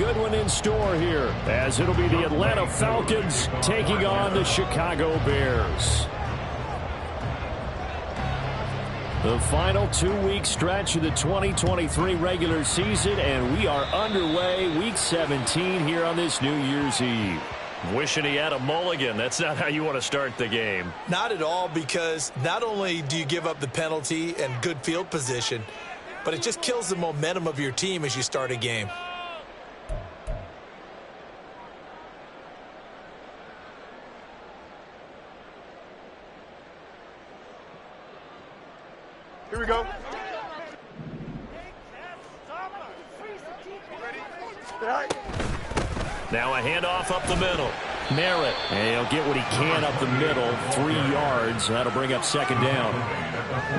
good one in store here, as it'll be the Atlanta Falcons taking on the Chicago Bears. The final 2-week stretch of the 2023 regular season, and we are underway week 17 here on this New Year's Eve. Wishing he had a mulligan. That's not how you want to start the game. Not at all, because not only do you give up the penalty and good field position, but it just kills the momentum of your team as you start a game. Here we go. Now a handoff up the middle. Merritt, and he'll get what he can up the middle, 3 yards. That'll bring up second down.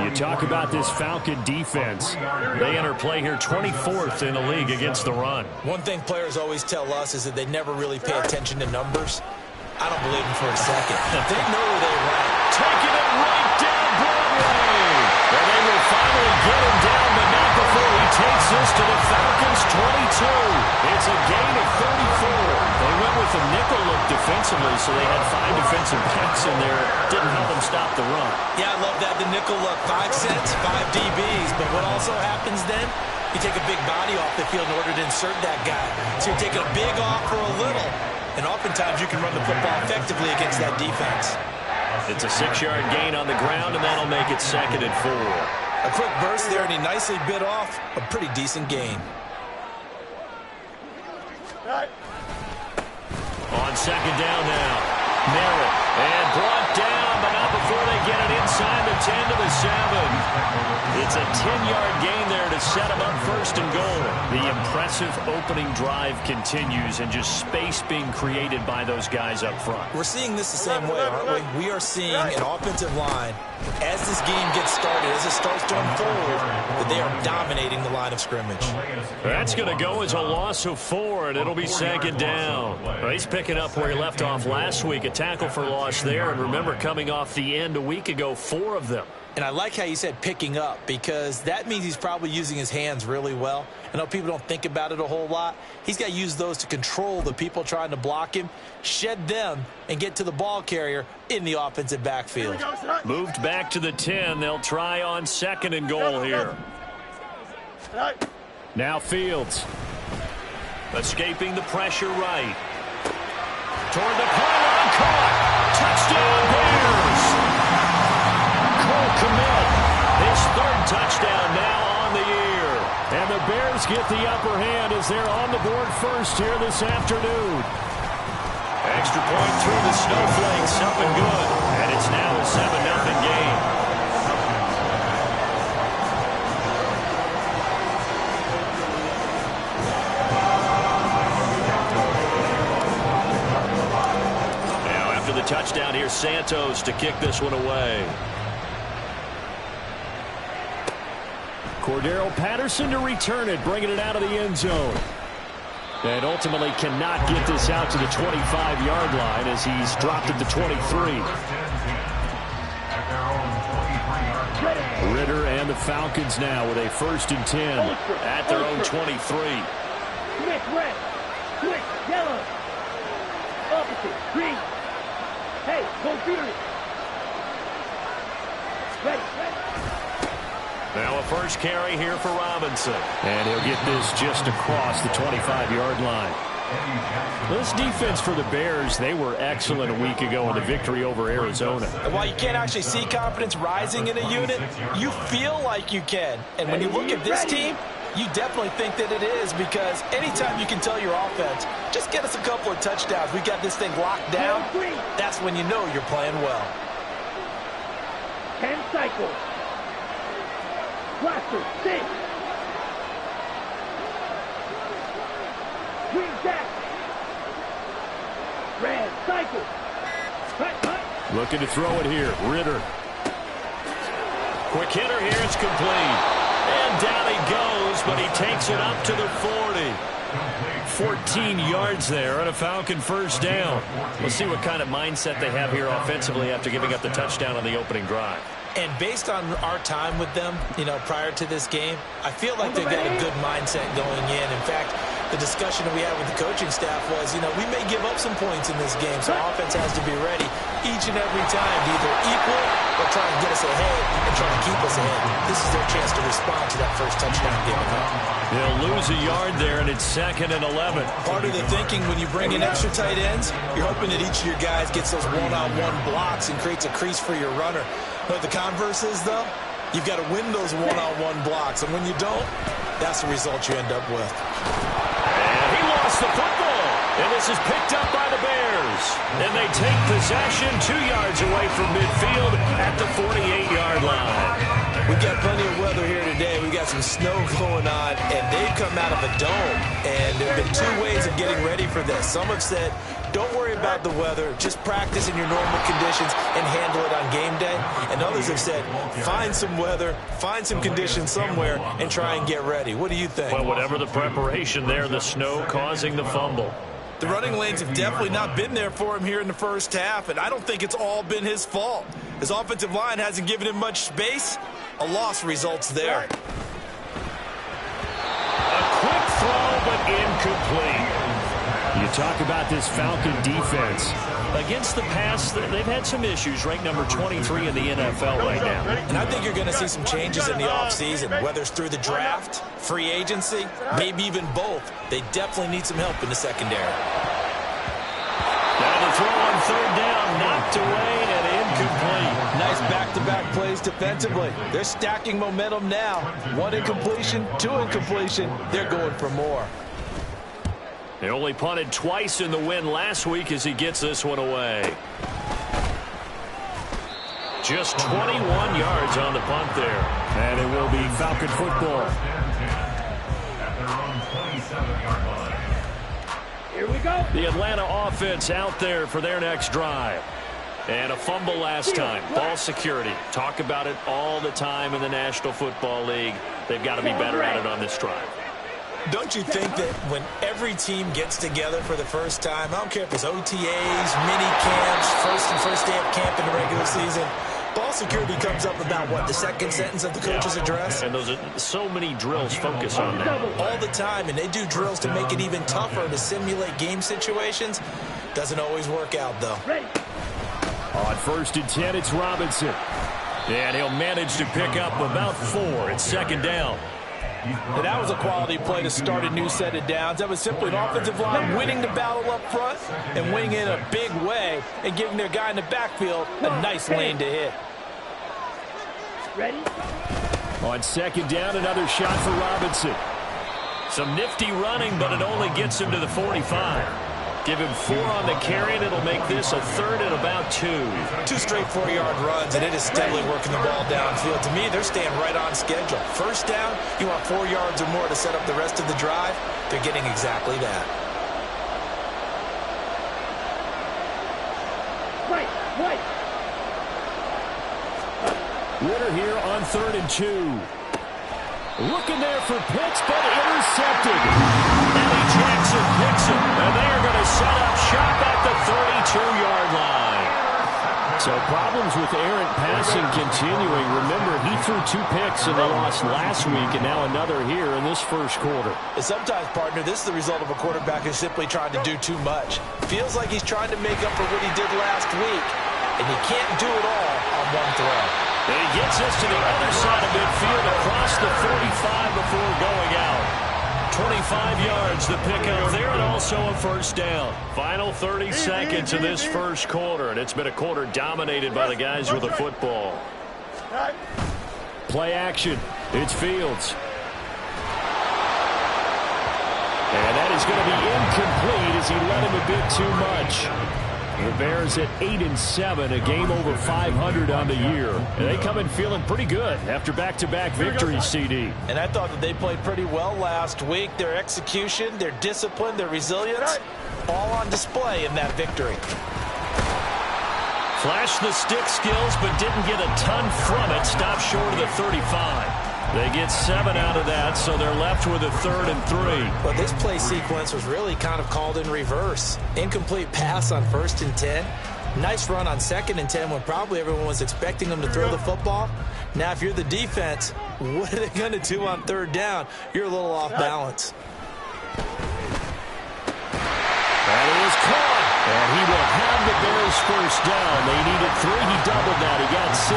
You talk about this Falcon defense. They enter play here 24th in the league against the run. One thing players always tell us is that they never really pay attention to numbers. I don't believe them for a second. They know where they rank. Taking it right down Broadway. And they will finally get him down, but not before he takes this to the Falcons' 22. It's a gain of 34. They went with a nickel look defensively, so they had 5 defensive backs in there. Didn't help them stop the run. Yeah, I love that, the nickel look. 5 cents, 5 DBs. But what also happens then, you take a big body off the field in order to insert that guy. So you're taking a big off for a little. And oftentimes you can run the football effectively against that defense. It's a 6-yard gain on the ground, and that'll make it 2nd and 4. A quick burst there, and he nicely bit off a pretty decent gain. On second down now. Merritt, and brought down, but not before they get it inside the 10 to the 7. It's a 10-yard gain there to set them up 1st and goal. The impressive opening drive continues, and just space being created by those guys up front. We're seeing this the same way, aren't we? We are seeing an offensive line, as this game gets started, as it starts to unfold, that they are dominating the line of scrimmage. That's going to go as a loss of 4, and it'll be 2nd down. Well, he's picking up where he left off last week. A tackle for loss there, and remember, coming off the end a week ago, 4 of them. And I like how you said picking up, because that means he's probably using his hands really well. I know people don't think about it a whole lot. He's got to use those to control the people trying to block him, shed them, and get to the ball carrier in the offensive backfield. Moved back to the 10. They'll try on 2nd and goal here. Now Fields. Escaping the pressure right. Toward the pylon, caught. Touchdown Bears. Cole Kmet, his 3rd touchdown now on the year. And the Bears get the upper hand as they're on the board first here this afternoon. Extra point through the snowflakes, up and good. And it's now a 7-0 game. The touchdown here, Santos to kick this one away. Cordero Patterson to return it, bringing it out of the end zone. And ultimately cannot get this out to the 25-yard line as he's dropped at the 23. Ritter and the Falcons now with a 1st and 10 at their own 23. Switch red, switch yellow, opposite green. Hey, go Fury. Ready. Now a first carry here for Robinson. And he'll get this just across the 25-yard line. This defense for the Bears, they were excellent a week ago in the victory over Arizona. And while you can't actually see confidence rising in a unit, you feel like you can. And when you look at this team, you definitely think that it is, because anytime you can tell your offense, just get us a couple of touchdowns, we got this thing locked down, that's when you know you're playing well. 10 cycles. Blaster, 6. Green jack. Red cycle. Cut. Looking to throw it here. Ritter. Quick hitter here. It's complete. And down he goes, but he takes it up to the 40. 14 yards there and a Falcon 1st down. We'll see what kind of mindset they have here offensively after giving up the touchdown on the opening drive. And based on our time with them, prior to this game, I feel like they've got a good mindset going in. In fact, The discussion that we had with the coaching staff was, we may give up some points in this game, so offense has to be ready each and every time to either equal or try and get us ahead and try to keep us ahead. This is their chance to respond to that first touchdown given up. They'll lose a yard there, and it's 2nd and 11. Part of the thinking when you bring in extra tight ends, you're hoping that each of your guys gets those one-on-one blocks and creates a crease for your runner. But the converse is, though, you've got to win those one-on-one blocks, and when you don't, that's the result you end up with. And he lost the football, and this is picked up by the Bears. And they take possession 2 yards away from midfield at the 48-yard line. We've got plenty of weather here today. We've got some snow going on, and they've come out of a dome. And there have been 2 ways of getting ready for this. Some have said, don't worry about the weather. Just practice in your normal conditions and handle it on game day. And others have said, find some weather, find some conditions somewhere, and try and get ready. What do you think? Well, whatever the preparation there, the snow causing the fumble. The running lanes have definitely not been there for him here in the first half, and I don't think it's all been his fault. His offensive line hasn't given him much space. A loss results there. A quick throw, but incomplete. You talk about this Falcon defense. Against the pass, they've had some issues, ranked number 23 in the NFL right now. And I think you're going to see some changes in the offseason, whether it's through the draft, free agency, maybe even both. They definitely need some help in the secondary. Now the throw on 3rd down, knocked away and incomplete. Nice back-to-back plays defensively. They're stacking momentum now. 1 incompletion, 2 incompletion. They're going for more. They only punted twice in the win last week as he gets this one away. Just 21 yards on the punt there. And it will be Falcon football. Here we go. The Atlanta offense out there for their next drive. And a fumble last time. Ball security. Talk about it all the time in the National Football League. They've got to be better at it on this drive. Don't you think that when every team gets together for the first time, I don't care if it's OTAs, mini camps, first day of camp in the regular season, ball security comes up about, what, the second sentence of the coach's address? And those are so many drills focus on that. All the time, and they do drills to make it even tougher to simulate game situations. Doesn't always work out, though. On 1st and 10, it's Robinson. And he'll manage to pick up about 4. It's 2nd down. And that was a quality play to start a new set of downs. That was simply an offensive line winning the battle up front and winning in a big way and giving their guy in the backfield a nice lane to hit. Ready? On 2nd down, another shot for Robinson. Some nifty running, but it only gets him to the 45. Give him 4 on the carry, and it'll make this a 3rd and about 2. 2 straight 4-yard runs, and it is steadily working the ball downfield. To me, they're staying right on schedule. First down, you want 4 yards or more to set up the rest of the drive. They're getting exactly that. Right. Ritter here on 3rd and 2. Looking there for Pitts, but intercepted. Eddie Jackson picks him, and they are going to set up shop at the 32-yard line. So problems with errant passing continuing. Remember, he threw 2 picks in the loss last week, and now another here in this first quarter. And sometimes, partner, this is the result of a quarterback who's simply trying to do too much. Feels like he's trying to make up for what he did last week, and you can't do it all on one throw. And he gets us to the other side of midfield across the 45 before going out. 25 yards the pickup there, and also a 1st down. Final 30 seconds of this first quarter, and it's been a quarter dominated by the guys with the football. Play action. It's Fields. And that is going to be incomplete as he let him a bit too much. The Bears at 8-7, a game over 500 on the year. And they come in feeling pretty good after back-to-back victories, CD. And I thought that they played pretty well last week. Their execution, their discipline, their resilience, all on display in that victory. Flashed the stick skills, but didn't get a ton from it. Stopped short of the 35. They get 7 out of that, so they're left with a 3rd and 3. Well, this play sequence was really kind of called in reverse. Incomplete pass on 1st and 10. Nice run on 2nd and 10 when probably everyone was expecting them to throw the football. Now, if you're the defense, what are they going to do on 3rd down? You're a little off balance. his first down. They needed 3. He doubled that. He got 6.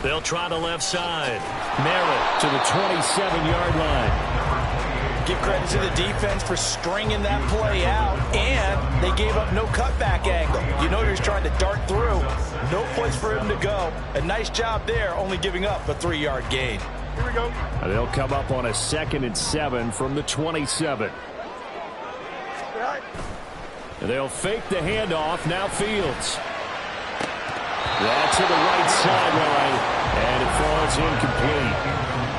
They'll try the left side. Merritt to the 27-yard line. Give credit to the defense for stringing that play out, and they gave up no cutback angle. You know he was trying to dart through. No place for him to go. A nice job there, only giving up a 3-yard gain. Here we go. They'll come up on a 2nd and 7 from the 27. They'll fake the handoff. Now Fields. That's to the right sideline, and it falls incomplete.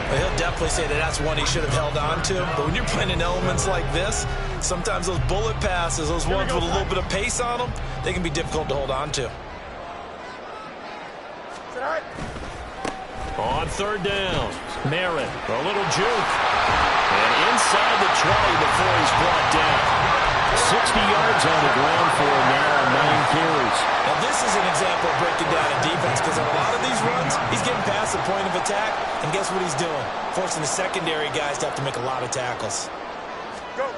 Well, he'll definitely say that that's one he should have held on to. But when you're playing in elements like this, sometimes those bullet passes, those ones with a little bit of pace on them, they can be difficult to hold on to. On 3rd down. Merritt. A little juke. And inside the 20 before he's brought down. 60 yards on the ground for him now, 9 carries. Now, this is an example of breaking down a defense, because on a lot of these runs, he's getting past the point of attack, and guess what he's doing? Forcing the secondary guys to have to make a lot of tackles. Go.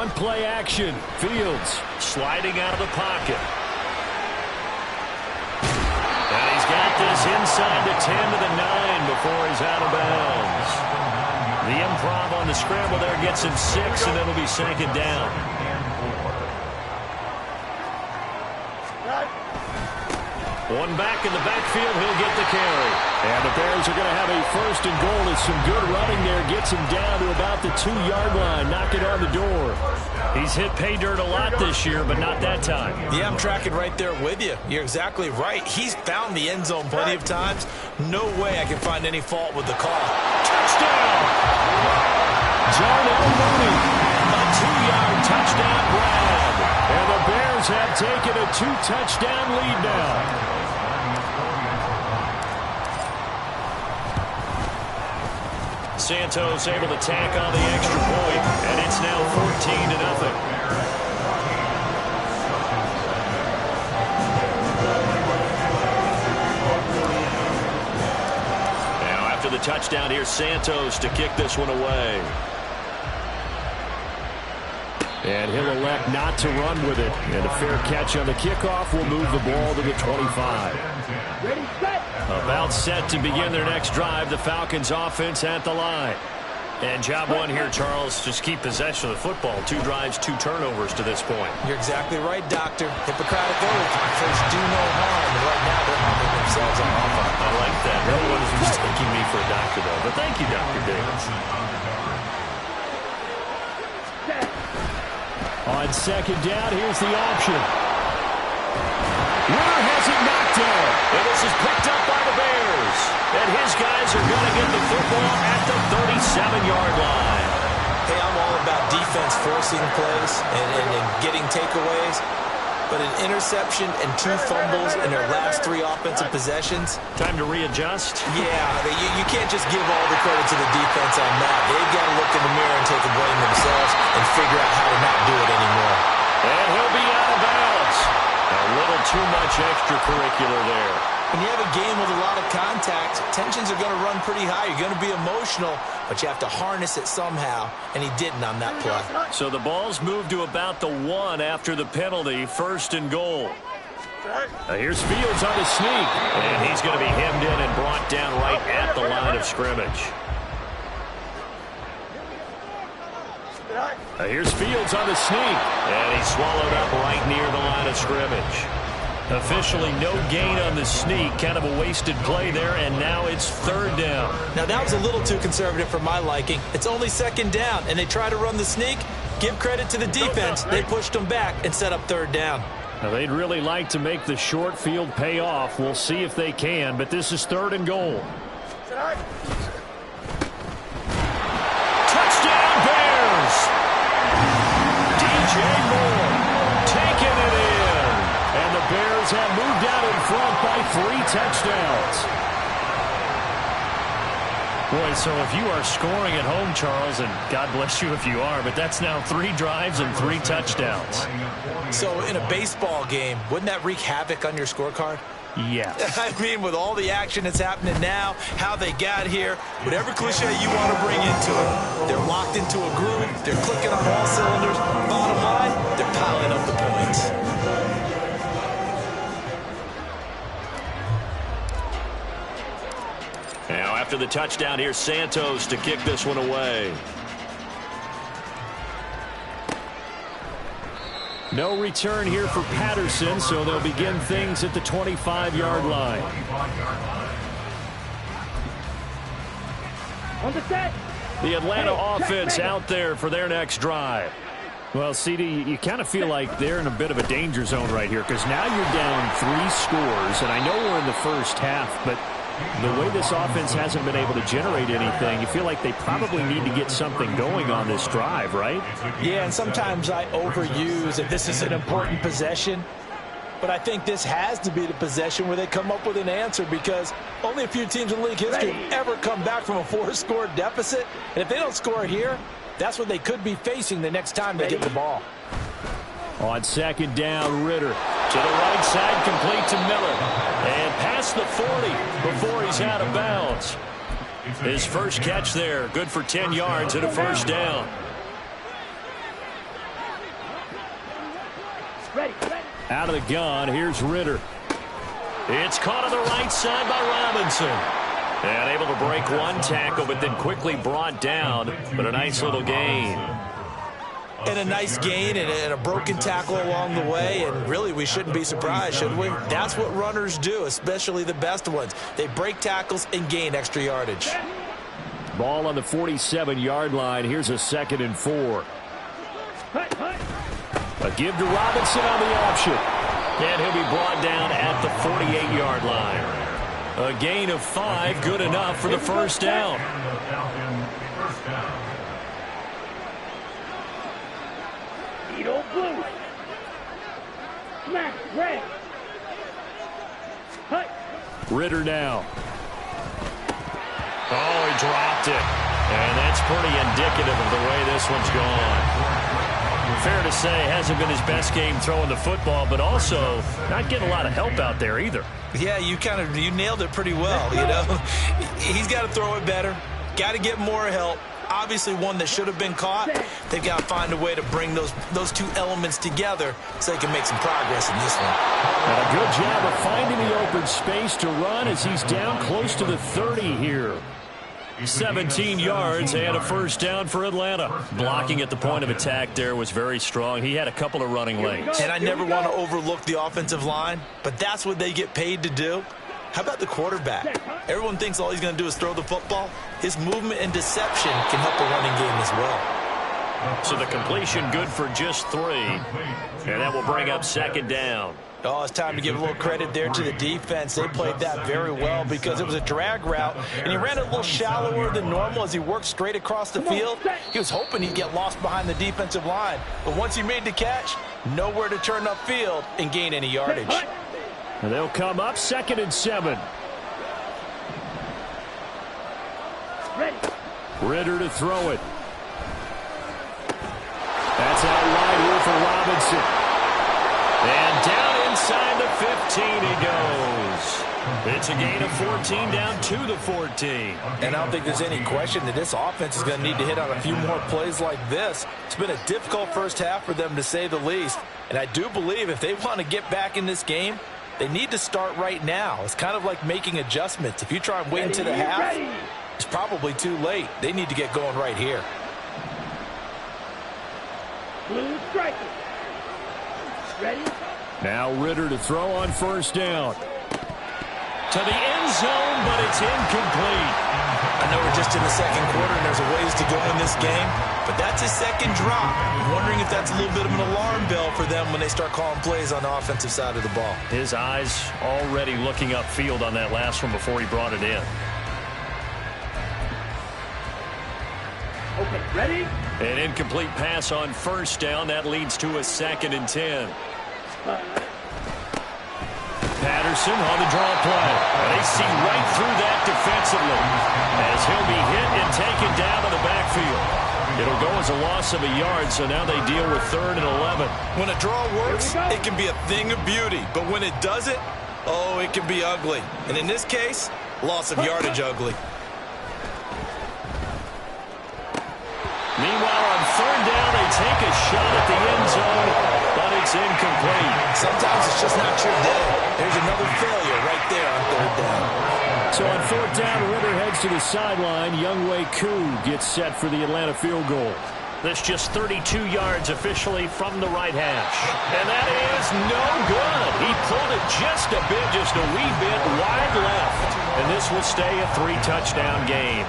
On play action, Fields. Sliding out of the pocket. And he's got this inside the 10 to the 9 before he's out of bounds. The improv on the scramble there gets him 6, and it'll be 2nd down. One back in the backfield, he'll get the carry. And the Bears are going to have a 1st and goal. It's some good running there. Gets him down to about the 2-yard line. Knock it on the door. He's hit pay dirt a lot this year, but not that time. Yeah, I'm tracking right there with you. You're exactly right. He's found the end zone plenty of times. No way I can find any fault with the call. Touchdown! Darnell Mooney. A 2-yard touchdown grab. And the Bears have taken a 2-touchdown lead now. Santos able to tack on the extra point, and it's now 14-0. Now after the touchdown, here's Santos to kick this one away. And he'll elect not to run with it. And a fair catch on the kickoff will move the ball to the 25. Ready, set. About set to begin their next drive. The Falcons offense at the line. And job one here, Charles, just keep possession of the football. 2 drives, 2 turnovers to this point. You're exactly right, Doctor. Hippocratic oath. First, do no harm. And right now, they're harming themselves on offense. I like that. No one is mistaking me for a doctor, though. But thank you, Dr. Davis. On 2nd down, here's the option. Winner has it knocked down. And this is picked up by the Bears. And his guys are going to get the football at the 37-yard line. Hey, I'm all about defense forcing plays and getting takeaways. But an interception and 2 fumbles in their last 3 offensive possessions. Time to readjust? Yeah, you can't just give all the credit to the defense on that. They've got to look in the mirror and take the blame themselves and figure out how to not do it anymore. And he'll be out of bounds. A little too much extracurricular there. When you have a game with a lot of contact, tensions are going to run pretty high. You're going to be emotional, but you have to harness it somehow, and he didn't on that play. So the ball's moved to about the 1 after the penalty, 1st and goal. Here's Fields on the sneak. And he's going to be hemmed in and brought down right at the line of scrimmage. Here's Fields on the sneak. And he's swallowed up right near the line of scrimmage. Officially no gain on the sneak. Kind of a wasted play there, and now it's 3rd down. Now, that was a little too conservative for my liking. It's only 2nd down, and they try to run the sneak. Give credit to the defense. They pushed them back and set up 3rd down. Now, they'd really like to make the short field pay off. We'll see if they can, but this is 3rd and goal. Touchdown, Bears! DJ Moore taking it in. And the Bears have moved out in front by 3 touchdowns. Boy, so if you are scoring at home, Charles, and God bless you if you are, but that's now 3 drives and 3 touchdowns. So in a baseball game, wouldn't that wreak havoc on your scorecard? Yes. I mean, with all the action that's happening now, how they got here, whatever cliche you want to bring into it, they're locked into a groove, they're clicking on all cylinders. Bottom line, they're piling up the points. Now, after the touchdown, here's Santos to kick this one away. No return here for Patterson, so they'll begin things at the 25-yard line. On the set. The Atlanta offense out there for their next drive. Well, CD, you kind of feel like they're in a bit of a danger zone right here because now you're down 3 scores, and I know we're in the first half, but the way this offense hasn't been able to generate anything, you feel like they probably need to get something going on this drive, right? Yeah, and sometimes I overuse that this is an important possession, but I think this has to be the possession where they come up with an answer because only a few teams in league history ever come back from a 4-score deficit, and if they don't score here, that's what they could be facing the next time they get the ball. On second down, Ritter. To the right side, complete to Miller. And past the 40 before he's out of bounds. His first catch there, good for 10 yards and a first down. Out of the gun, here's Ritter. It's caught on the right side by Robinson. And able to break one tackle, but then quickly brought down. But a nice little gain. And a nice gain and a broken tackle along the way, and really we shouldn't be surprised, should we? That's what runners do, especially the best ones. They break tackles and gain extra yardage. Ball on the 47-yard line. Here's a 2nd and 4. A give to Robinson on the option. And he'll be brought down at the 48-yard line. A gain of 5, good enough for the first down. Blue. Smash red. Ritter now. Oh, he dropped it. And that's pretty indicative of the way this one's gone. Fair to say, hasn't been his best game throwing the football, but also not getting a lot of help out there either. Yeah, you nailed it pretty well, you know. He's got to throw it better. Got to get more help. Obviously one that should have been caught. They've got to find a way to bring those 2 elements together so they can make some progress in this one. And a good job of finding the open space to run as he's down close to the 30 here. 17 yards and a first down for Atlanta. Blocking at the point of attack there was very strong. He had a couple of running lanes. And I never want to overlook the offensive line, but that's what they get paid to do. How about the quarterback? Everyone thinks all he's going to do is throw the football. His movement and deception can help the running game as well. So the completion good for just 3. And that will bring up 2nd down. Oh, it's time to give a little credit there to the defense. They played that very well because it was a drag route, and he ran it a little shallower than normal as he worked straight across the field. He was hoping he'd get lost behind the defensive line, but once he made the catch, nowhere to turn upfield and gain any yardage. And they'll come up 2nd and 7. Ritter to throw it. That's out wide here for Robinson. And down inside the 15 he goes. It's a gain of 14 down to the 14. And I don't think there's any question that this offense is going to need to hit on a few more plays like this. It's been a difficult first half for them, to say the least. And I do believe if they want to get back in this game, they need to start right now. It's kind of like making adjustments. If you try and wait until the half, it's probably too late. They need to get going right here. Blue striker. Ready? Now Ritter to throw on first down. To the end zone, but it's incomplete. I know we're just in the second quarter and there's a ways to go in this game, but that's his second drop. I'm wondering if that's a little bit of an alarm bell for them when they start calling plays on the offensive side of the ball. His eyes already looking upfield on that last one before he brought it in. Okay, ready? An incomplete pass on first down. That leads to a 2nd and 10. Patterson on the draw play. And they see right through that defensively as he'll be hit and taken down in the backfield. It'll go as a loss of a yard, so now they deal with 3rd and 11. When a draw works, it can be a thing of beauty. But when it doesn't, oh, it can be ugly. And in this case, loss of yardage ugly. Meanwhile, on 3rd down, they take a shot at the end zone, but it's incomplete. Sometimes it's just not your day. There's another failure right there on 3rd down. So on 4th down, Ritter heads to the sideline. Younghoe Koo gets set for the Atlanta field goal. That's just 32 yards officially from the right hash. And that is no good. He pulled it just a wee bit wide left. And this will stay a 3-touchdown game.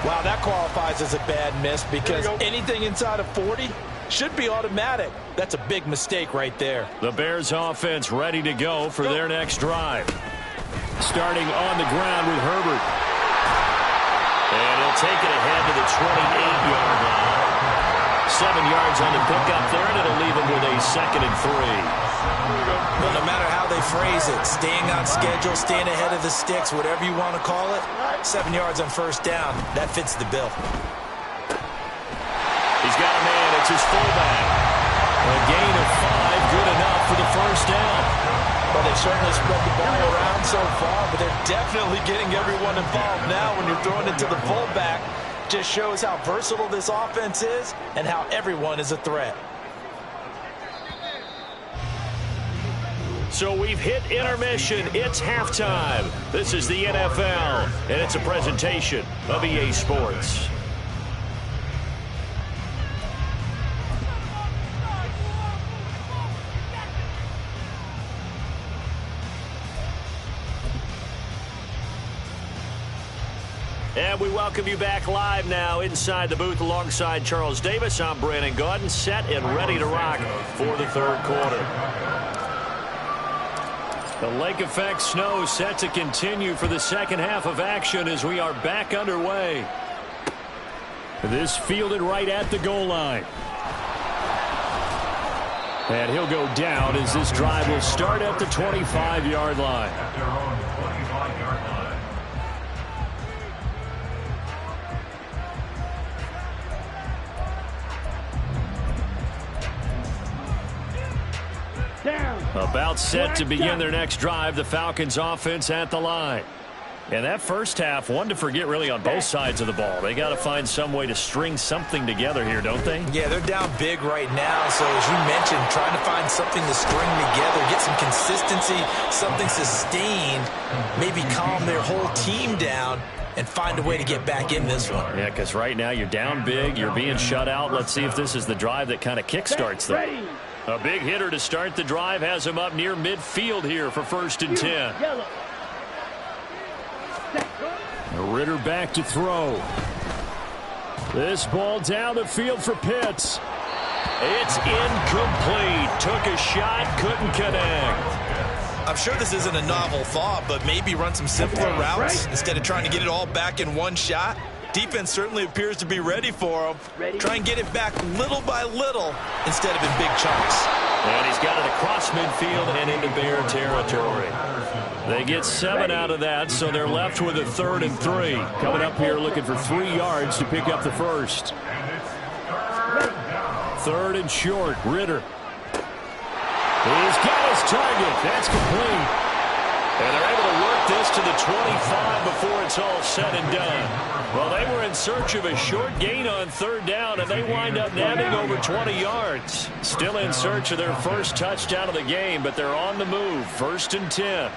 Wow, that qualifies as a bad miss because anything inside of 40 should be automatic. That's a big mistake right there. The Bears offense ready to go for their next drive. Starting on the ground with Herbert. And he'll take it ahead to the 28-yard line. 7 yards on the pickup there, and it'll leave him with a 2nd and 3. Well, no matter how they phrase it, staying on schedule, staying ahead of the sticks, whatever you want to call it, 7 yards on 1st down, that fits the bill. He's got a man. It's his fullback. A gain of 5, good enough for the 1st down. Well, they've certainly spread the ball around so far, but they're definitely getting everyone involved now when you're throwing it to the fullback. Just shows how versatile this offense is and how everyone is a threat. So we've hit intermission. It's halftime. This is the NFL, and it's a presentation of EA Sports. And we welcome you back live now inside the booth alongside Charles Davis. I'm Brandon Gaudin, set and ready to rock for the 3rd quarter. The lake effect snow set to continue for the 2nd half of action as we are back underway. This fielded right at the goal line. And he'll go down as this drive will start at the 25-yard line. About set to begin their next drive, the Falcons offense at the line. And that first half, one to forget really on both sides of the ball. They got to find some way to string something together here, don't they? Yeah, they're down big right now. So as you mentioned, trying to find something to string together, get some consistency, something sustained, maybe calm their whole team down and find a way to get back in this one. Yeah, because right now you're down big, you're being shut out. Let's see if this is the drive that kind of kickstarts them. A big hitter to start the drive has him up near midfield here for 1st and 10. Ritter back to throw. This ball down the field for Pitts. It's incomplete. Took a shot, couldn't connect. I'm sure this isn't a novel thought, but maybe run some simpler routes instead of trying to get it all back in one shot. Defense certainly appears to be ready for him. Try and get it back little by little instead of in big chunks. And he's got it across midfield and into Bear territory. They get 7 out of that, so they're left with a 3rd and 3. Coming up here looking for 3 yards to pick up the first. 3rd and short, Ritter. He's got his target. That's complete. And they're able to work this to the 25 before it's all said and done. Well, they were in search of a short gain on 3rd down, and they wind up nabbing over 20 yards. Still in search of their first touchdown of the game, but they're on the move. 1st and 10.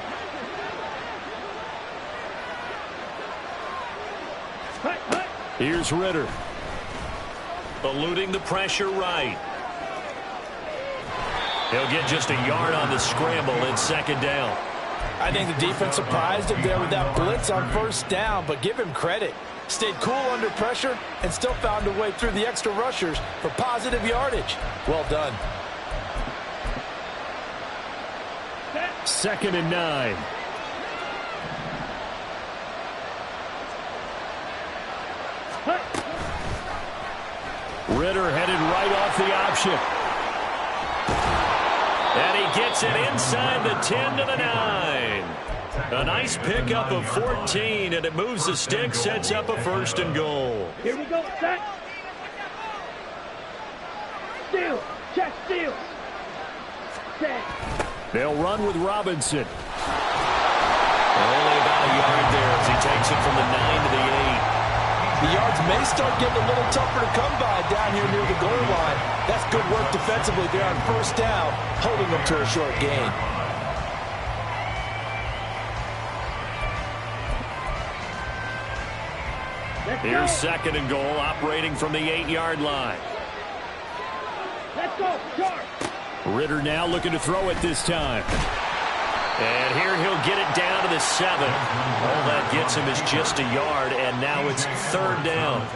Here's Ritter. Eluding the pressure right. He'll get just a yard on the scramble. It's 2nd down. I think the defense surprised him there with that blitz on 1st down, but give him credit. Stayed cool under pressure and still found a way through the extra rushers for positive yardage. Well done. 2nd and 9. Ritter headed right off the option. And he gets gets it inside the 10 to the 9. A nice pickup of 14, and it moves the stick, sets up a 1st and goal. Here we go, set. Steal, check, steal. Set. They'll run with Robinson. Only about a yard there as he takes it from the 9 to the 8. The yards may start getting a little tougher to come by down here near the goal line. That's good work defensively there on 1st down, holding them to a short gain. Here's 2nd and goal, operating from the 8-yard line. Let's go, charge. Ritter now looking to throw it this time. And here he'll get it down to the 7. All that gets him is just a yard, and now it's 3rd down.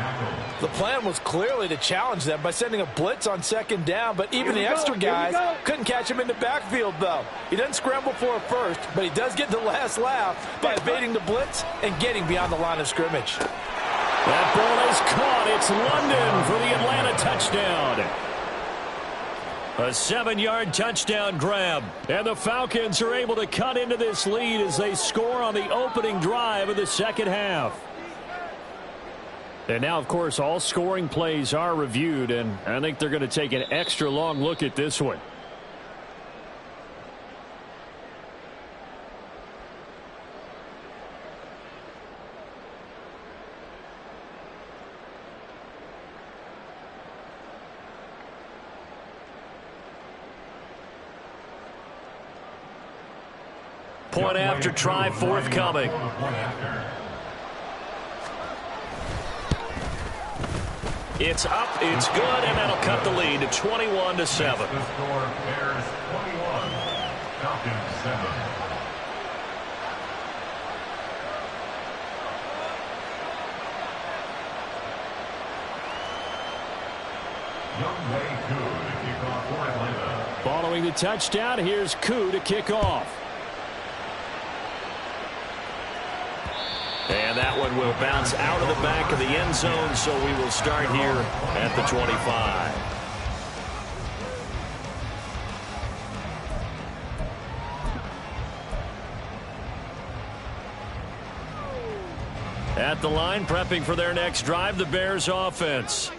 The plan was clearly to challenge them by sending a blitz on 2nd down, but even the extra guys couldn't catch him in the backfield, though. He doesn't scramble for a first, but he does get the last laugh by evading the blitz and getting beyond the line of scrimmage. That ball is caught. It's London for the Atlanta touchdown. A 7-yard touchdown grab. And the Falcons are able to cut into this lead as they score on the opening drive of the 2nd half. And now, of course, all scoring plays are reviewed, and I think they're going to take an extra long look at this one. Point after try forthcoming. It's up, it's good, and that'll cut the lead to 21 to 7. The score, Bears 21, Falcons 7. Youngway Koo to kick off for Atlanta. Following the touchdown, here's Koo to kick off. And that one will bounce out of the back of the end zone, so we will start here at the 25. At the line, prepping for their next drive, the Bears offense.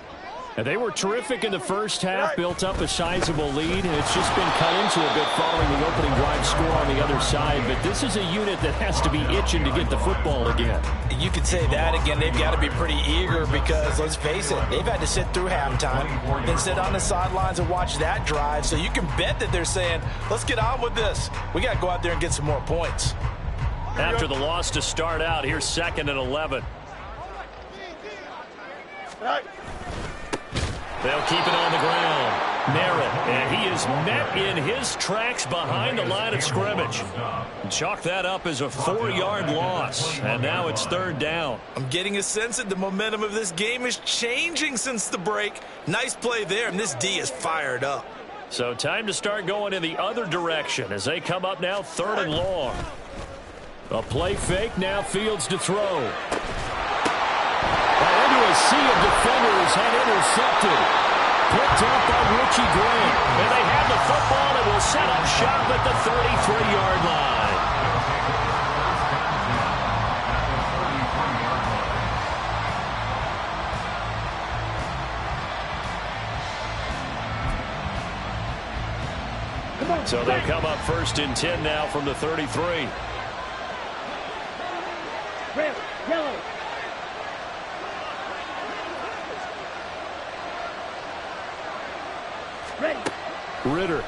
And they were terrific in the first half, built up a sizable lead. It's just been cut into a bit following the opening drive score on the other side. But this is a unit that has to be itching to get the football again. You could say that again. They've got to be pretty eager because, let's face it, they've had to sit through halftime, then sit on the sidelines and watch that drive. So you can bet that they're saying, let's get on with this. We got to go out there and get some more points. After the loss to start out, here's 2nd and 11. They'll keep it on the ground. Narrow. And he is met in his tracks behind the line of scrimmage. Chalk that up as a 4-yard loss. And now it's 3rd down. I'm getting a sense that the momentum of this game is changing since the break. Nice play there, and this D is fired up. So time to start going in the other direction as they come up now 3rd and long. A play fake, now Fields to throw. Into a sea of defenders and intercepted. Picked up by Richie Grant. And they have the football and will set up shop at the 33-yard line. So they'll come up 1st and 10 now from the 33. Red, yellow. Ready. Ritter.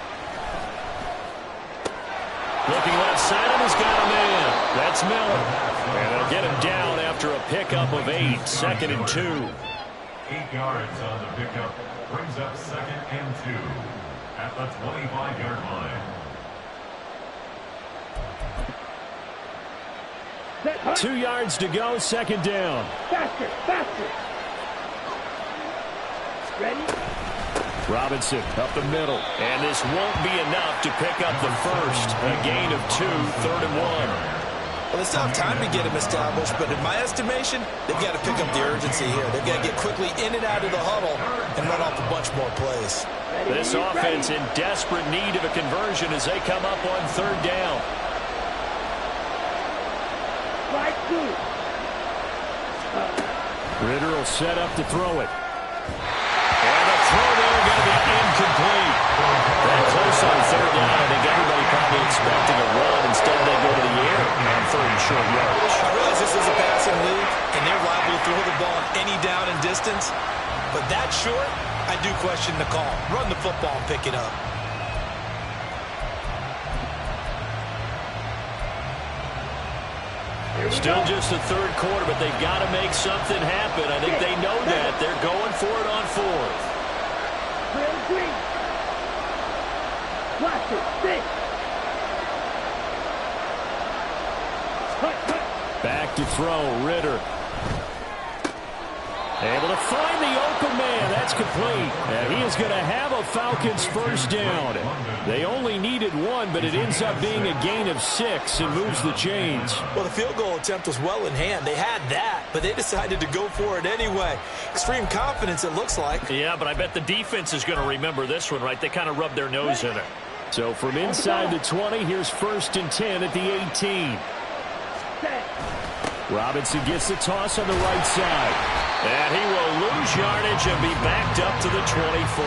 Looking left side, and he's got a man. That's Miller. And they'll get him down after a pickup of 8. 2nd and 2. 8 yards on the pickup. Brings up 2nd and 2 at the 25-yard line. 2 yards to go, 2nd down. Faster, faster. Ready. Robinson up the middle. And this won't be enough to pick up the first. A gain of 2, 3rd and 1. Well, they still have time to get him established, but in my estimation, they've got to pick up the urgency here. They've got to get quickly in and out of the huddle and run off a bunch more plays. This offense in desperate need of a conversion as they come up on third down. Strike two. Ritter will set up to throw it. And the throw there going to be incomplete. That close on third down. I think everybody probably expecting a run. Instead, they go to the air on third and short yardage. I realize this is a passing league, and they're liable to throw the ball on any down and distance. But that short, I do question the call. Run the football and pick it up. Still just the third quarter, but they've got to make something happen. I think they know that. They're going for it on fourth. Trail green. Watch it. Six. Cut. Back to throw, Ritter. Able to find the open man. That's complete. And he is going to have a Falcons first down. They only needed one, but it ends up being a gain of 6 and moves the chains. Well, the field goal attempt was well in hand. They had that, but they decided to go for it anyway. Extreme confidence, it looks like. Yeah, but I bet the defense is going to remember this one, right? They kind of rubbed their nose in it. So from inside the 20, here's 1st and 10 at the 18. Robinson gets the toss on the right side. And he will lose yardage and be backed up to the 24.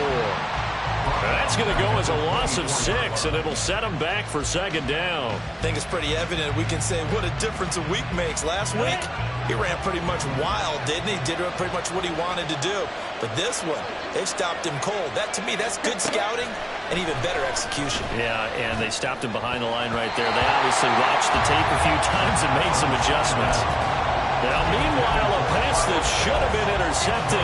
That's going to go as a loss of 6, and it'll set him back for second down. I think it's pretty evident. We can say what a difference a week makes. Last week, he ran pretty much wild, didn't he? Did pretty much what he wanted to do. But this one, they stopped him cold. That, to me, that's good scouting and even better execution. Yeah, and they stopped him behind the line right there. They obviously watched the tape a few times and made some adjustments. Now, meanwhile, a pass that should have been intercepted,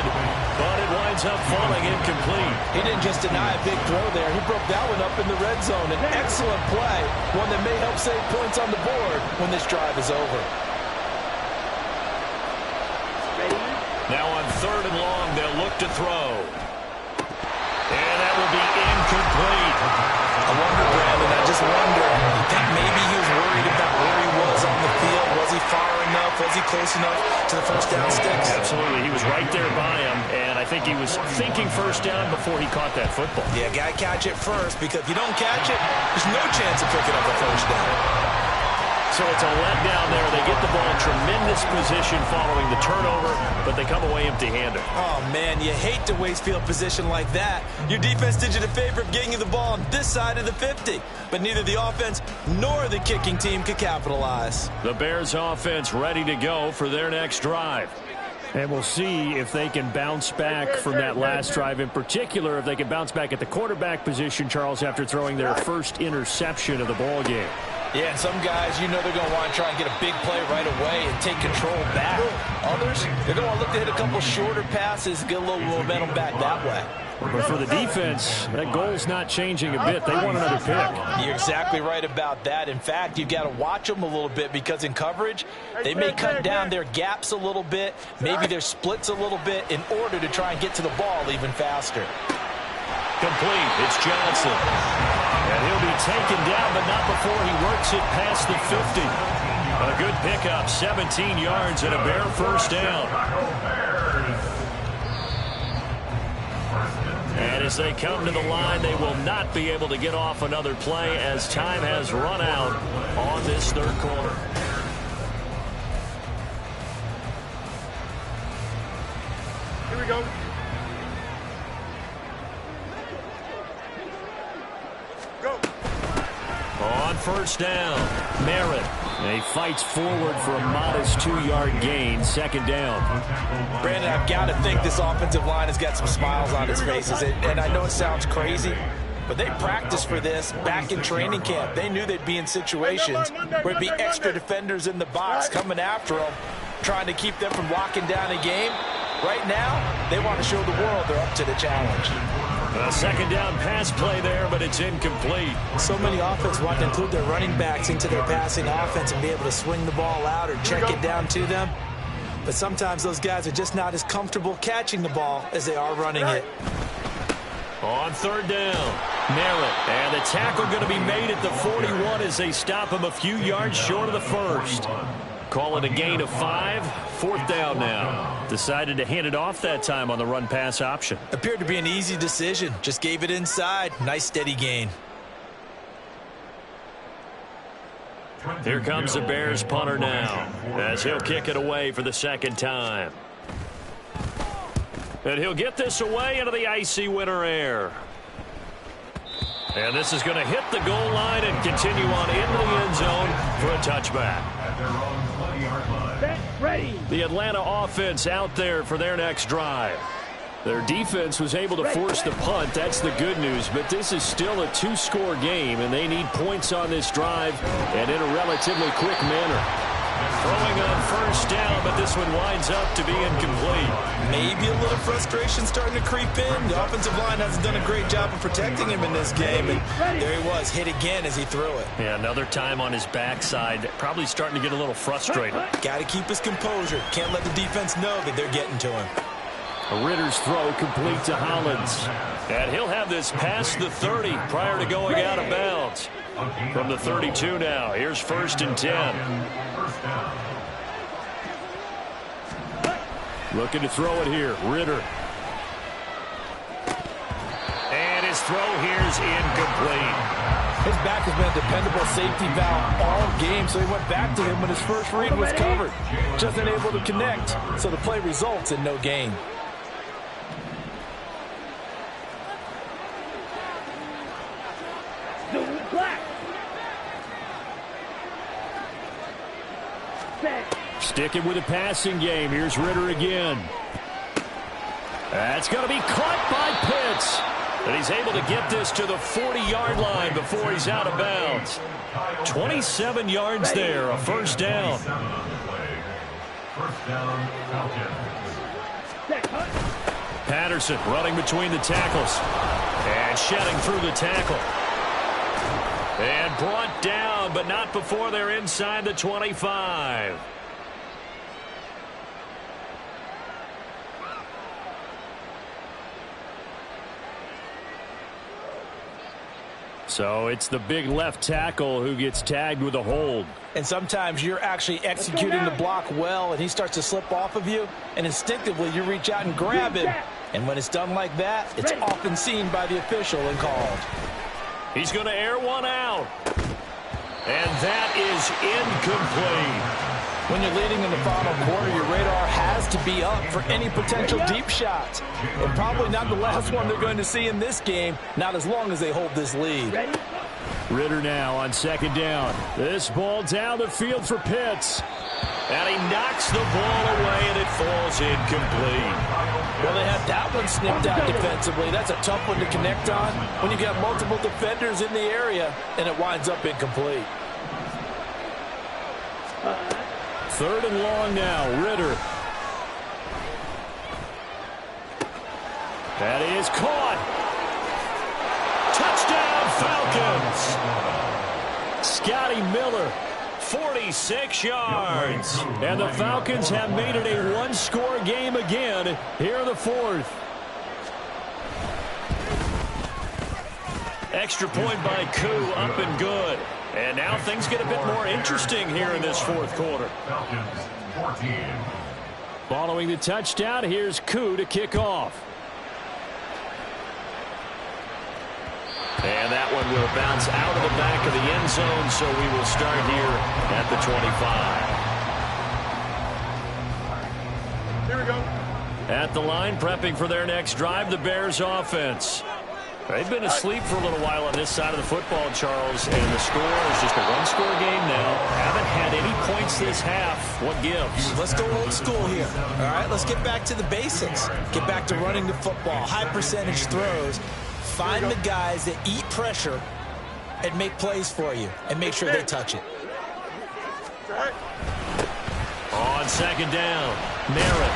but it winds up falling incomplete. He didn't just deny a big throw there. He broke that one up in the red zone. An excellent play, one that may help save points on the board when this drive is over. Now on third and long, they'll look to throw. And that will be incomplete. I wonder, Brandon, I just wonder, you think maybe he was worried about where he was on the field? Was he far enough? Was he close enough to the first down sticks? Absolutely. He was right there by him, and I think he was thinking first down before he caught that football. Yeah, got to catch it first, because if you don't catch it, there's no chance of picking up a first down. So it's a letdown there. They get the ball in tremendous position following the turnover, but they come away empty-handed. Oh, man, you hate to waste field position like that. Your defense did you the favor of getting you the ball on this side of the 50, but neither the offense nor the kicking team could capitalize. The Bears offense ready to go for their next drive. And we'll see if they can bounce back from that last drive, in particular if they can bounce back at the quarterback position, Charles, after throwing their first interception of the ball game. Yeah, and some guys, you know they're going to want to try and get a big play right away and take control back. Others, they're going to look to hit a couple shorter passes, get a little momentum back that way. But for the defense, that goal's not changing a bit. They want another pick. You're exactly right about that. In fact, you've got to watch them a little bit, because in coverage, they may cut down their gaps a little bit, maybe their splits a little bit, in order to try and get to the ball even faster. Complete. It's Johnson. And he'll be taken down, but not before he works it past the 50. A good pickup, 17 yards and a Bear first down. And as they come to the line, they will not be able to get off another play as time has run out on this third quarter. Here we go. On first down, Merritt. And he fights forward for a modest 2-yard gain, second down. Brandon, I've got to think this offensive line has got some smiles on its faces. And I know it sounds crazy, but they practiced for this back in training camp. They knew they'd be in situations where it'd be extra defenders in the box coming after them, trying to keep them from locking down a game. Right now, they want to show the world they're up to the challenge. A second down pass play there, but it's incomplete. So many offenses want to include their running backs into their passing offense and be able to swing the ball out or check it down to them. But sometimes those guys are just not as comfortable catching the ball as they are running it. On third down, Merritt. And the tackle going to be made at the 41 as they stop him a few yards short of the first. Call it a gain of 5. 4th down now. Decided to hand it off that time on the run-pass option. Appeared to be an easy decision. Just gave it inside. Nice steady gain. Here comes the Bears punter now, as he'll kick it away for the 2nd time. And he'll get this away into the icy winter air. And this is going to hit the goal line and continue on into the end zone for a touchback. At their own 20-yard line. Set, ready. The Atlanta offense out there for their next drive. Their defense was able to force the punt. That's the good news. But this is still a 2-score game, and they need points on this drive and in a relatively quick manner. Throwing on 1st down, but this one winds up to be incomplete. Maybe a little frustration starting to creep in. The offensive line hasn't done a great job of protecting him in this game. And there he was, hit again as he threw it. Yeah, another time on his backside. Probably starting to get a little frustrated. Got to keep his composure. Can't let the defense know that they're getting to him. Ritter's throw complete to Hollins. And he'll have this past the 30 prior to going out of bounds. From the 32 now. Here's 1st and 10. Looking to throw it here. Ritter. And his throw here's incomplete. His back has been a dependable safety valve all game, so he went back to him when his first read was covered. Just unable to connect, so the play results in no gain. Sticking with a passing game. Here's Ritter again. That's going to be caught by Pitts. And he's able to get this to the 40-yard line before he's out of bounds. 27 yards there, a 1st down. 1st down, Falcons. Patterson running between the tackles. And shedding through the tackle. And brought down, but not before they're inside the 25. So it's the big left tackle who gets tagged with a hold. And sometimes you're actually executing the block well, and he starts to slip off of you, and instinctively you reach out and grab him. And when it's done like that, it's often seen by the official and called. He's going to air one out. And that is incomplete. When you're leading in the final quarter, your radar has to be up for any potential deep shots. And probably not the last one they're going to see in this game, not as long as they hold this lead. Ritter now on 2nd down. This ball down the field for Pitts. And he knocks the ball away, and it falls incomplete. Well, they had that one snipped out defensively. That's a tough one to connect on when you got multiple defenders in the area, and it winds up incomplete. 3rd and long now, Ritter. That is caught. Touchdown, Falcons. Scotty Miller, 46 yards. And the Falcons have made it a 1-score game again here in the 4th. Extra point by Koo, up and good. And now things get a bit more interesting here in this 4th quarter. Falcons 14. Following the touchdown, here's Koo to kick off. And that one will bounce out of the back of the end zone, so we will start here at the 25. Here we go. At the line, prepping for their next drive, the Bears offense. They've been asleep for a little while on this side of the football, Charles, and the score is just a 1-score game now. Haven't had any points this half. What gives? Let's go old school here. All right, let's get back to the basics. Get back to running the football, high percentage throws. Find the guys that eat pressure and make plays for you, and make sure they touch it. On 2nd down, Merritt.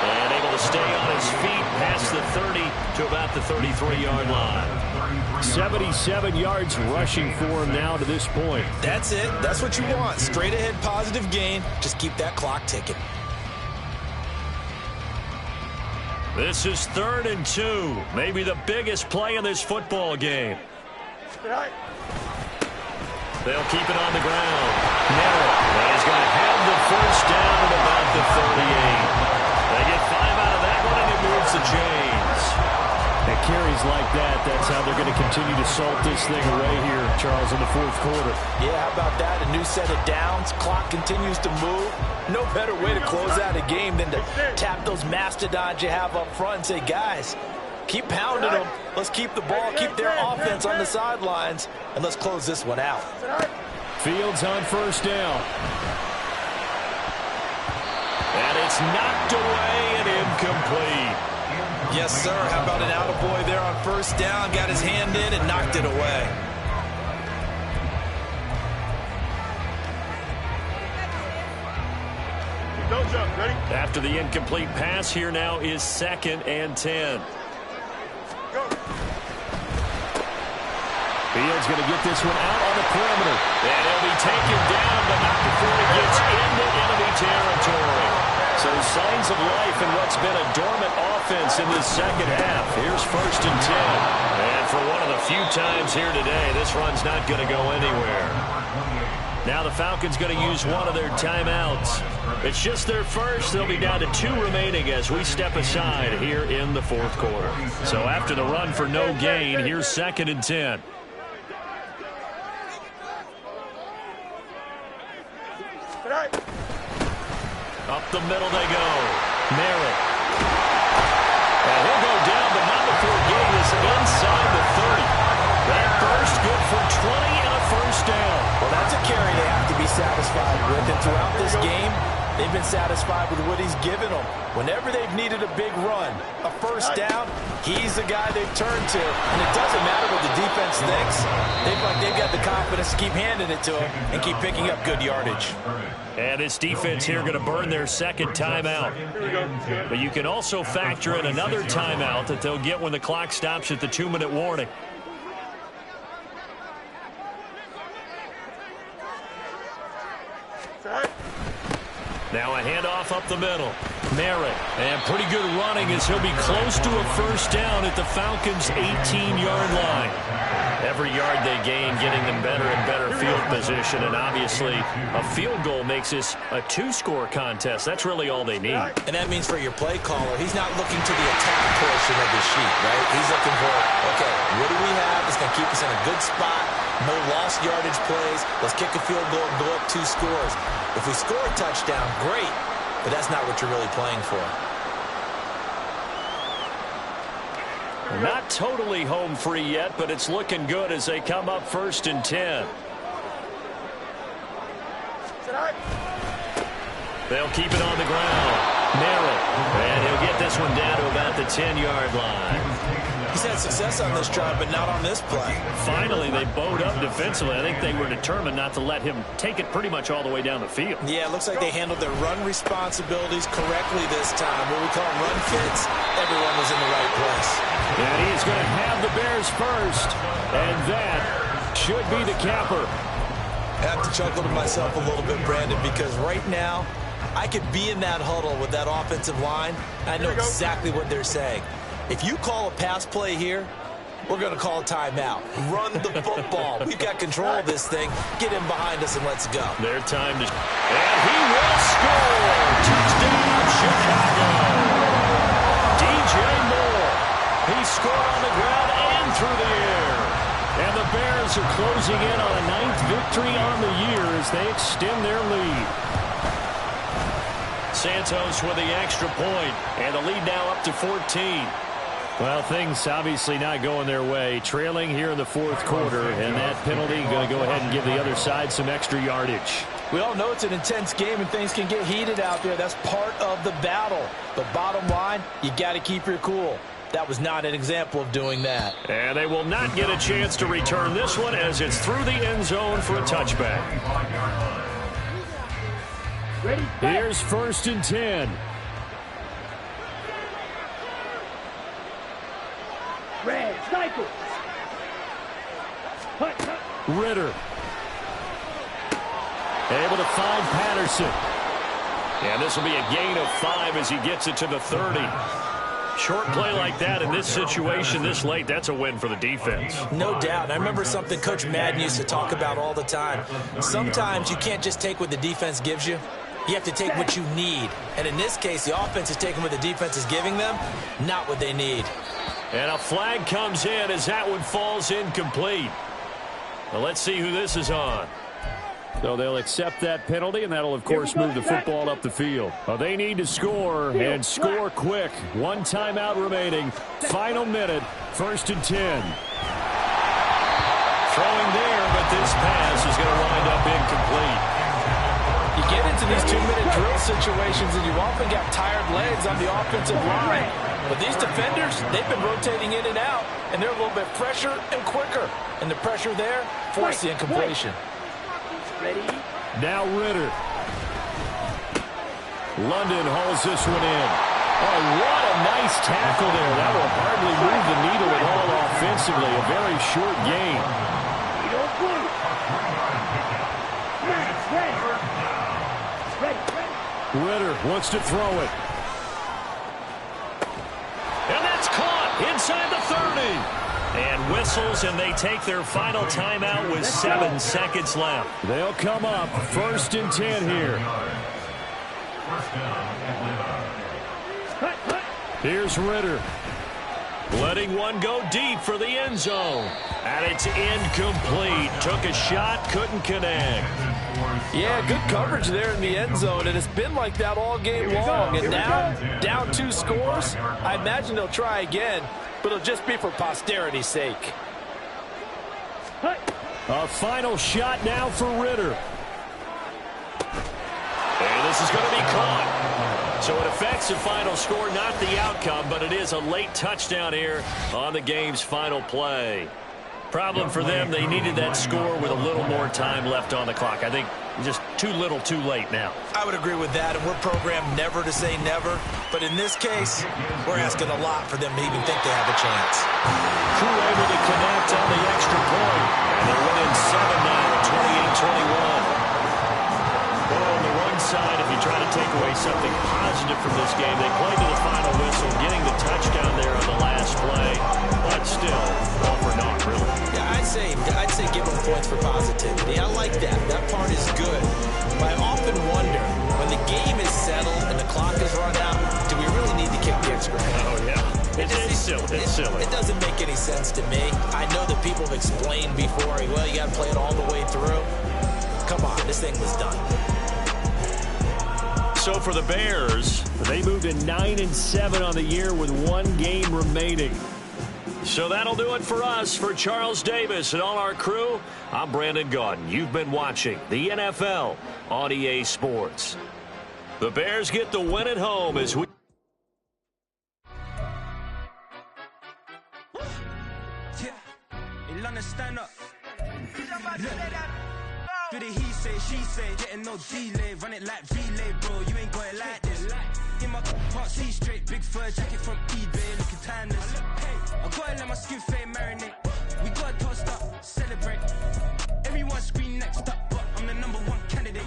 And able to stay on his feet past the 30 to about the 33-yard line. 77 yards rushing for him now to this point. That's it. That's what you want. Straight ahead, positive gain. Just keep that clock ticking. This is 3rd and 2. Maybe the biggest play in this football game. They'll keep it on the ground. Merritt. And he's going to have the first down at about the 38. They get 5 out of that one, and it moves the chains. And carries like that, that's how they're going to continue to salt this thing away here, Charles, in the fourth quarter. Yeah, how about that? A new set of downs. Clock continues to move. No better way to close out a game than to tap those mastodons you have up front and say, guys, keep pounding them. Let's keep the ball, keep their offense on the sidelines, and let's close this one out. Fields on first down. And it's knocked away and incomplete. Yes, sir. How about an attaboy there on first down? Got his hand in and knocked it away. Don't jump. Ready? After the incomplete pass, here now is 2nd and 10. Go. Fields going to get this one out on the perimeter. And he'll be taken down, but not before he gets into enemy territory. So signs of life in what's been a dormant offense in this second half. Here's 1st and 10. And for one of the few times here today, this run's not going to go anywhere. Now the Falcons going to use one of their timeouts. It's just their first. They'll be down to 2 remaining as we step aside here in the fourth quarter. So after the run for no gain, here's 2nd and 10. Up the middle they go. Merritt. And he'll go down, but not before getting this inside the 30. That burst good for 20 and a first down. Well, that's a carry they have to be satisfied with. And throughout this game, they've been satisfied with what he's given them. Whenever they've needed a big run, a first down, he's the guy they've turned to. And it doesn't matter what the defense thinks. They've got the confidence to keep handing it to him and keep picking up good yardage. And this defense here going to burn their 2nd timeout. But you can also factor in another timeout that they'll get when the clock stops at the 2-minute warning. Now a handoff up the middle. Merritt. And pretty good running as he'll be close to a first down at the Falcons' 18-yard line. Every yard they gain, getting them better and better field position. And obviously, a field goal makes this a 2-score contest. That's really all they need. And that means for your play caller, he's not looking to the attack portion of the sheet, right? He's looking for, okay, what do we have that's going to keep us in a good spot? No lost yardage plays. Let's kick a field goal and go up 2 scores. If we score a touchdown, great. But that's not what you're really playing for. Not totally home free yet, but it's looking good as they come up 1st and 10. They'll keep it on the ground. Merritt. And he'll get this one down to about the 10-yard line. He's had success on this drive, but not on this play. Finally, they bowed up defensively. I think they were determined not to let him take it pretty much all the way down the field. Yeah, it looks like they handled their run responsibilities correctly this time. What we call run fits, everyone was in the right place. And he's going to have the Bears first. And that should be the capper. I have to chuckle to myself a little bit, Brandon, because right now, I could be in that huddle with that offensive line. I know exactly what they're saying. If you call a pass play here, we're going to call a timeout. Run the football. We've got control of this thing. Get him behind us and let's go. Their time to... And he will score! Touchdown, Chicago! DJ Moore. He scored on the ground and through the air. And the Bears are closing in on a 9th victory on the year as they extend their lead. Santos with the extra point, and the lead now up to 14. Well, things obviously not going their way. Trailing here in the fourth quarter, and that penalty going to go ahead and give the other side some extra yardage. We all know it's an intense game and things can get heated out there. That's part of the battle. But bottom line, you got to keep your cool. That was not an example of doing that. And they will not get a chance to return this one as it's through the end zone for a touchback. Here's 1st and 10. Red, cycle. Ritter. Able to find Patterson. And this will be a gain of 5 as he gets it to the 30. Short play like that in this situation this late, that's a win for the defense. No doubt. I remember something Coach Madden used to talk about all the time. Sometimes you can't just take what the defense gives you. You have to take what you need. And in this case, the offense is taking what the defense is giving them, not what they need. And a flag comes in as that one falls incomplete. Well, let's see who this is on. So they'll accept that penalty, and that'll, of course, move the football up the field. Well, they need to score, and score quick. One timeout remaining. Final minute, 1st and 10. Throwing there, but this pass is going to wind up incomplete. You get into these 2-minute drill situations, and you often got tired legs on the offensive line. But these defenders, they've been rotating in and out, and they're a little bit fresher and quicker. And the pressure there forced the incompletion. Ready? Now Ritter. London hauls this one in. Oh, what a nice tackle there. That will hardly move the needle at all offensively. A very short gain. You don't blue. Ready. Ritter wants to throw it. And that's caught inside the 30. And whistles, and they take their final timeout with 7 seconds left. They'll come up 1st and 10 here. Here's Ritter. Letting one go deep for the end zone. And it's incomplete. Took a shot, couldn't connect. Yeah, good coverage there in the end zone, and it's been like that all game long. And now, down 2 scores, I imagine they'll try again, but it'll just be for posterity's sake. A final shot now for Ritter. And this is going to be caught. So it affects the final score, not the outcome, but it is a late touchdown here on the game's final play. Problem for them, they needed that score with a little more time left on the clock. I think just too little, too late now. I would agree with that, and we're programmed never to say never. But in this case, we're asking a lot for them to even think they have a chance. Crew able to connect on the extra point. And they're winning 7 now, 28-21. Well, on the run side, if you try to take away something positive from this game, they played to the final whistle, getting the touchdown there on the last play. But still, all for naught, really. Yeah, I'd say give them points for positivity. I like that. That part is good. But I often wonder, when the game is settled and the clock is run out, do we really need to kick the extra point? Oh, yeah. It's silly. It's silly. It doesn't make any sense to me. I know that people have explained before, well, you got to play it all the way through. Come on, this thing was done. So for the Bears, they moved to 9-7 on the year with 1 game remaining. So that'll do it for us. For Charles Davis and all our crew, I'm Brandon Gaudin. You've been watching the NFL on EA Sports. The Bears get the win at home as we... Stand up. Do the he say, she say, getting no delay, run it like relay, bro. You ain't got it like this. In my part C straight, big fur jacket from eBay, looking timeless. I gotta let my skin fade marinate. We gotta toast up, celebrate. Everyone scream next up, but I'm the #1 candidate.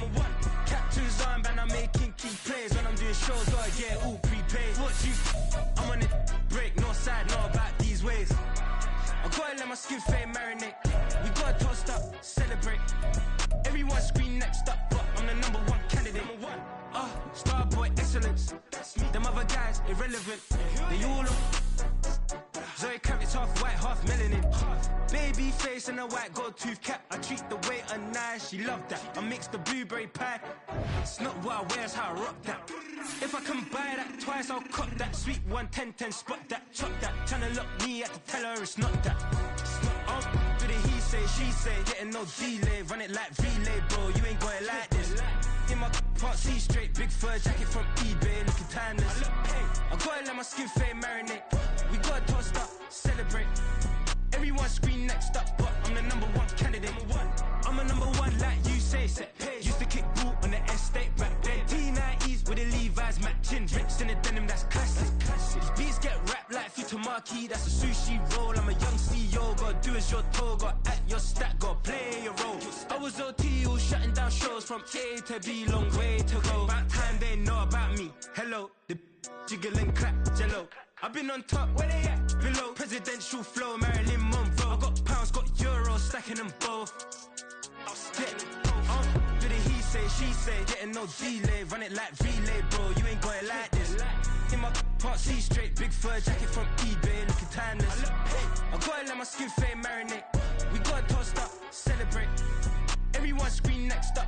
Captain's armband, I'm making key plays when I'm doing shows. Gotta get all prepaid. What you? I'm on it, break, no side, know about these ways. I gotta let my skin fade marinate. We gotta toast up, celebrate. Everyone scream next up, but I'm the #1 candidate. Starboy excellence. Them other guys irrelevant. They all look. Zoe Kravitz half white, half melanin. Baby face and a white gold tooth cap. I treat the waiter nice, she love that. I mix the blueberry pie. It's not what I wear, it's how I rock that. If I can buy that twice, I'll cop that. Sweet 110, spot that, chop that. Tryna lock me at the tell her it's not that. Do the he say, she say, getting no delay, run it like relay, bro. You ain't got it like this. In my part C straight, big fur jacket from eBay, looking timeless. I gotta let my skin fade marinate. We gotta toast up, celebrate. Everyone scream next up, but I'm the #1 candidate. I'm a #1 like you say, set pace. Used to kick boot on the estate back then. T90s with the Levi's matching. Rips in the denim, that's classic. These beats get wrapped like Futamaki, that's a sushi roll. I'm a young CEO, gotta do as you're told. Gotta act your stat, gotta play your role. I was OT, all shutting down shows from A to B, long way to go. About time they know about me. Hello, the Jiggle and clap, jello. I've been on top, where they at? Below, presidential flow, Marilyn Monroe. I got pounds, got euros, stacking them both. Do the he say, she say, getting no delay. Run it like relay, bro, you ain't got it like this. In my part, see straight, big fur jacket from eBay, looking timeless. I gotta let my skin fade marinate. We gotta toast up, celebrate. Everyone scream next up.